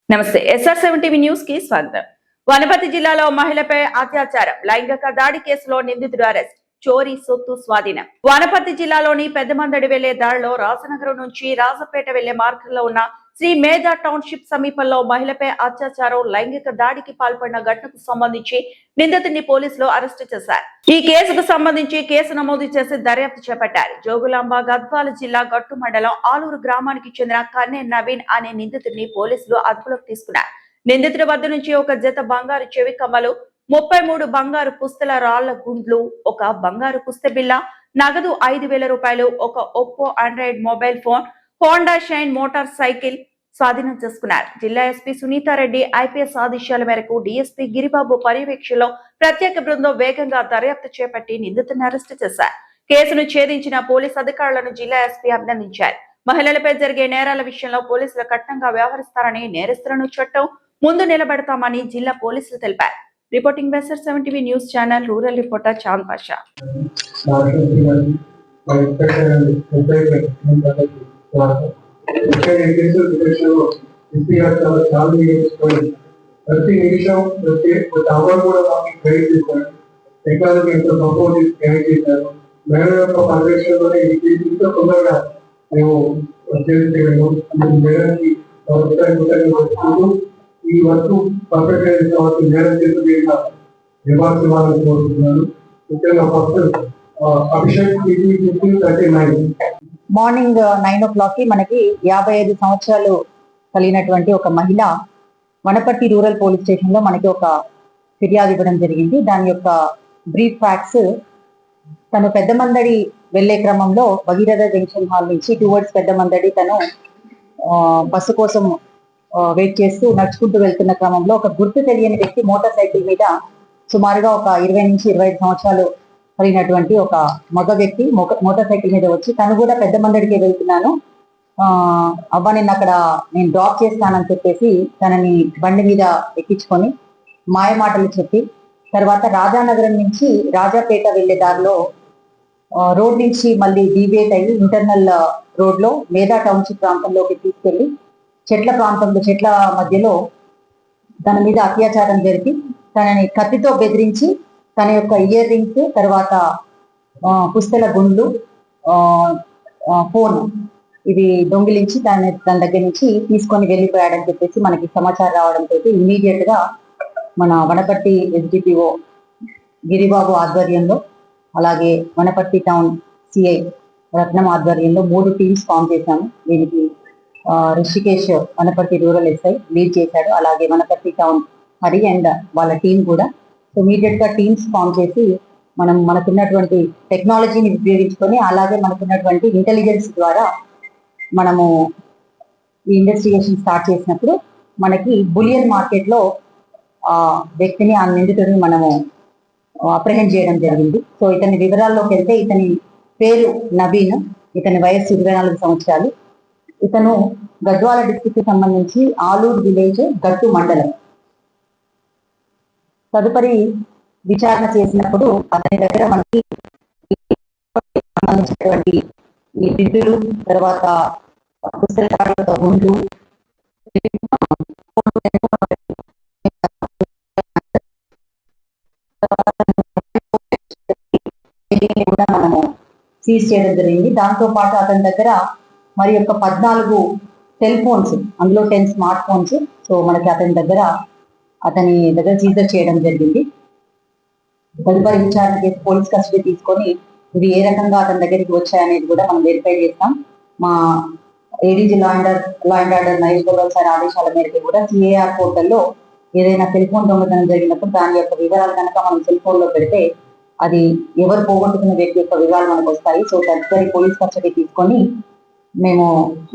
నమస్తే SR7 TV news కి స్వాగతం. వనపర్తి జిల్లాలో మహిళపై అత్యాచారం లైంగిక దాడి కేసులో నిందితుడు అరెస్ట్, చోరీ సొత్తు స్వాధీనం. వనపర్తి జిల్లాలోని పెద్దమందడి వెళ్లే దారిలో రాజనగరం నుంచి రాజపేట వెళ్లే మార్గంలో ఉన్న శ్రీ మేధా టౌన్షిప్ సమీపంలో మహిళపై అత్యాచారం లైంగిక దాడికి పాల్పడిన ఘటనకు సంబంధించి నిందితుడిని పోలీసులు అరెస్టు చేశారు. ఈ కేసుకు సంబంధించి కేసు నమోదు చేసి దర్యాప్తు చేపట్టారు. జోగులాంబ గద్వాల జిల్లా గట్టు మండలం ఆలూరు గ్రామానికి చెందిన కన్నె నవీన్ అనే నిందితుడిని పోలీసులు అదుపులోకి తీసుకున్నారు. నిందితుడి వద్ద నుంచి ఒక జత బంగారు చెవి కమ్మలు, 33 బంగారు పుస్తల రాళ్ల గుండ్లు, ఒక బంగారు పుస్తె బిల్ల, నగదు 5,000 రూపాయలు, ఒక Oppo Android mobile phone, Honda shine motor cycle స్వాధీనం చేసుకున్నారు. జిల్లా ఎస్పీ సునీతారెడ్డి ఐపీఎస్ ఆదేశాల మేరకు డీఎస్పీ గిరిబాబు పర్యవేక్షణలో ప్రత్యేక బృందం వేగంగా దర్యాప్తు చేపట్టి నిందితుడిని అరెస్టు చేశారు. కేసును ఛేదించిన పోలీసు అధికారులను జిల్లా ఎస్పీ అభినందించారు. మహిళలపై జరిగే నేరాల విషయంలో పోలీసులు కఠినంగా వ్యవహరిస్తారని, నేరస్తులను చట్టం ముందు నిలబెడతామని జిల్లా పోలీసులు తెలిపారు. Reporting by SR7 TV news channel, rural reporter Chand Pasha. ప్రతి నిమిషం ప్రతి అవర్ కూడా గైడ్ చేశారు. టెక్నాలజీ ఎంతో సపోర్ట్ గైడ్ చేశారు. మేడం యొక్క పర్యవేక్షణలోనే ఇంత తొందరగా మేము చేయలేము. మేడంకి ఈ వర్క్ పర్ఫెక్ట్ అయిన తర్వాత మేడం చేసి రివార్డ్స్ ఇవ్వాలని కోరుతున్నాను. ముఖ్యంగా ఫస్ట్ అభిషేక్ 39 మార్నింగ్ 9 o'clock కి మనకి 55 సంవత్సరాలు కలిగినటువంటి ఒక మహిళ వనపర్తి రూరల్ పోలీస్ స్టేషన్ లో మనకి ఒక ఫిర్యాదు ఇవ్వడం జరిగింది. దాని యొక్క బ్రీఫ్ ఫ్యాక్ట్స్, తను పెద్దమందడి వెళ్లే క్రమంలో భగీరథ జంక్షన్ హాల్ నుంచి టువర్డ్స్ పెద్దమందడి తను బస్సు కోసం వెయిట్ చేస్తూ నడుచుకుంటూ వెళ్తున్న క్రమంలో ఒక గుర్తు తెలియని వ్యక్తి మోటార్ సైకిల్ మీద సుమారుగా ఒక 20 నుంచి 25 సంవత్సరాలు కలిగినటువంటి ఒక మగ వ్యక్తి మోటార్ సైకిల్ మీద వచ్చి, తను కూడా పెద్దమందడికే వెళ్తున్నాను, అవ్వ నిన్న అక్కడ నేను డ్రాప్ చేస్తానని చెప్పేసి తనని బండి మీద ఎక్కించుకొని మాయ మాటలు చెప్పి, తర్వాత రాజానగరం నుంచి రాజాపేట వెళ్లే దారిలో రోడ్ నుంచి మళ్ళీ డీవియేట్ అయ్యి ఇంటర్నల్ రోడ్ లో మేధా టౌన్షిప్ ప్రాంతంలోకి తీసుకెళ్లి చెట్ల మధ్యలో తన మీద అత్యాచారం జరిపి తనని కత్తితో బెదిరించి తన యొక్క ఇయర్ రింగ్స్, తర్వాత పుస్తల గుండ్లు, ఫోన్ ఇది దొంగిలించి తన దగ్గర నుంచి తీసుకొని వెళ్ళిపోయాడని చెప్పేసి మనకి సమాచారం రావడంతో ఇమ్మీడియట్ గా మన వనపర్తి SDPO గిరిబాబు ఆధ్వర్యంలో, అలాగే వనపర్తి టౌన్ సిఐ రత్నం ఆధ్వర్యంలో 3 టీమ్స్ ఫామ్ చేశాము. దీనికి Rishikesh Wanaparthy rural SI lead చేశాడు. అలాగే వనపర్తి టౌన్ హరి అండ్ వాళ్ళ టీం కూడా. సో ఇమీడియట్ గా టీమ్స్ ఫామ్ చేసి మనకున్నటువంటి టెక్నాలజీని ఉపయోగించుకొని, అలాగే మనకున్నటువంటి ఇంటెలిజెన్స్ ద్వారా మనము ఈ ఇన్వెస్టిగేషన్ స్టార్ట్ చేసినప్పుడు మనకి బులియన్ మార్కెట్ లో ఆ వ్యక్తిని, ఆ నిందితుడిని మనము అప్రహెండ్ చేయడం జరిగింది. సో ఇతని వివరాల్లోకి వెళ్తే, ఇతని పేరు నవీన్, ఇతని వయస్సు 24 సంవత్సరాలు. ఇతను గద్వాల డిస్ట్రిక్ట్ కి సంబంధించి ఆలూరు విలేజ్ గట్టు మండలం. తదుపరి విచారణ చేసినప్పుడు అతని దగ్గర మనకి సంబంధించినటువంటి ఈ బిడ్డలు, తర్వాత పుస్తకాలతో గుండ్లు, కూడా మనము సీజ్ చేయడం జరిగింది. దాంతో పాటు అతని దగ్గర మరి యొక్క 14 సెల్ ఫోన్స్, అందులో 10 స్మార్ట్ ఫోన్స్. సో మనకి అతని దగ్గర సీజర్ చేయడం జరిగింది. తదుపరి విచారణ చేసి పోలీస్ కస్టడీ తీసుకొని ఇవి ఏ రకంగా అతని దగ్గరికి వచ్చాయనేది కూడా మనం వెరిఫై చేస్తాం. మా ADG law and order Mahesh Gaurav sir ఆదేశాల మేరకు కూడా CAR పోర్టల్లో ఏదైనా సెల్ ఫోన్ దొంగతనం జరిగినప్పుడు దాని యొక్క వివరాలు కనుక మనం సెల్ ఫోన్ లో పెడితే అది ఎవరు పోగొట్టుకున్న వ్యక్తి యొక్క వివరాలు మనకు వస్తాయి. సో తదుపరి పోలీస్ కస్టడీ తీసుకొని మేము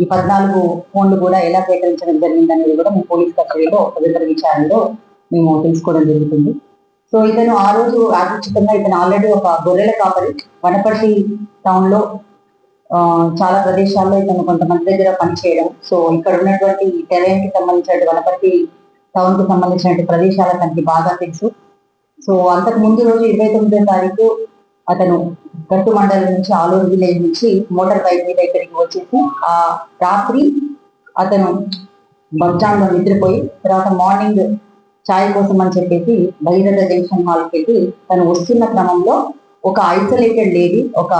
ఈ 14 ఫోన్లు కూడా ఎలా సేకరించడం జరిగింది అనేది కూడా మేము పోలీస్ కస్టడీలో తదుపరి విచారణలో మేము తెలుసుకోవడం జరుగుతుంది. సో ఇతను ఆ రోజు యాదృచ్ఛికంగా ఇతను ఆల్రెడీ ఒక గొర్రెల కాపరి, వనపర్తి టౌన్ లో చాలా ప్రదేశాల్లో ఇతను కొంతమంది దగ్గర పనిచేయడం. సో ఇక్కడ ఉన్నటువంటి టెరైన్ కి సంబంధించిన వనపర్తి టౌన్ కి సంబంధించిన ప్రదేశాల తనకి బాగా తెలుసు. సో అంతకు ముందు రోజు 29వ తారీఖు అతను గట్టు మండలం నుంచి ఆలూరు విలేజ్ నుంచి మోటార్ బైక్ మీద ఇక్కడికి వచ్చేసి ఆ రాత్రి అతను బస్ స్టాండ్ లో నిద్రపోయి తర్వాత మార్నింగ్ ఛాయ్ కోసం అని చెప్పేసి భగీరథ జంక్షన్ హాల్కి వెళ్ళి తను వస్తున్న క్రమంలో ఒక ఐసోలేటెడ్ లేడీ, ఒక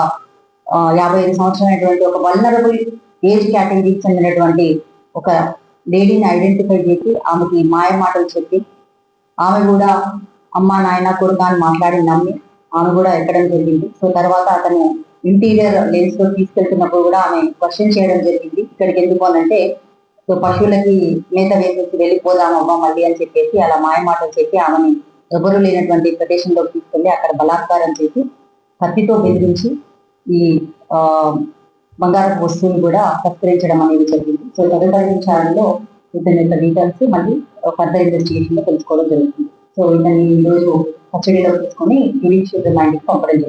55 సంవత్సరాలైనటువంటి ఒక వల్నరబుల్ ఏజ్ కేటగిరీకి చెందినటువంటి ఒక లేడీని ఐడెంటిఫై చేసి ఆమెకి మాయ మాటలు చెప్పి ఆమె కూడా అమ్మ నాయన కొడుకు అని మాట్లాడి నమ్మి ఆమె కూడా ఎక్కడం జరిగింది. సో తర్వాత అతను ఇంటీరియర్ లెన్స్ లో తీసుకెళ్తున్నప్పుడు కూడా ఆమె క్వశ్చన్ చేయడం జరిగింది. ఇక్కడికి ఎందుకు అనంటే సో పశువులకి మేత వేసేసి వెళ్ళిపోదాం అవ్వ మళ్ళీ అని చెప్పేసి అలా మాయ మాటలు చెప్పి ఆమెని ఎవరు లేనటువంటి ప్రదేశంలోకి తీసుకెళ్లి అక్కడ బలాత్కారం చేసి కత్తితో బెదిరించి ఈ బంగారపు వస్తువులు కూడా తస్కరించడం అనేది జరిగింది. సో తదుపరి విచారణలో ఇతని యొక్క డీటెయిల్స్ మళ్ళీ ఫర్దర్ ఇన్వెస్టిగేషన్ లో తెలుసుకోవడం జరుగుతుంది. సో ఇతన్ని ఈ రోజు కస్టడీలో తీసుకొని జ్యుడిషియల్ రిమాండ్ పంపడం జరుగుతుంది.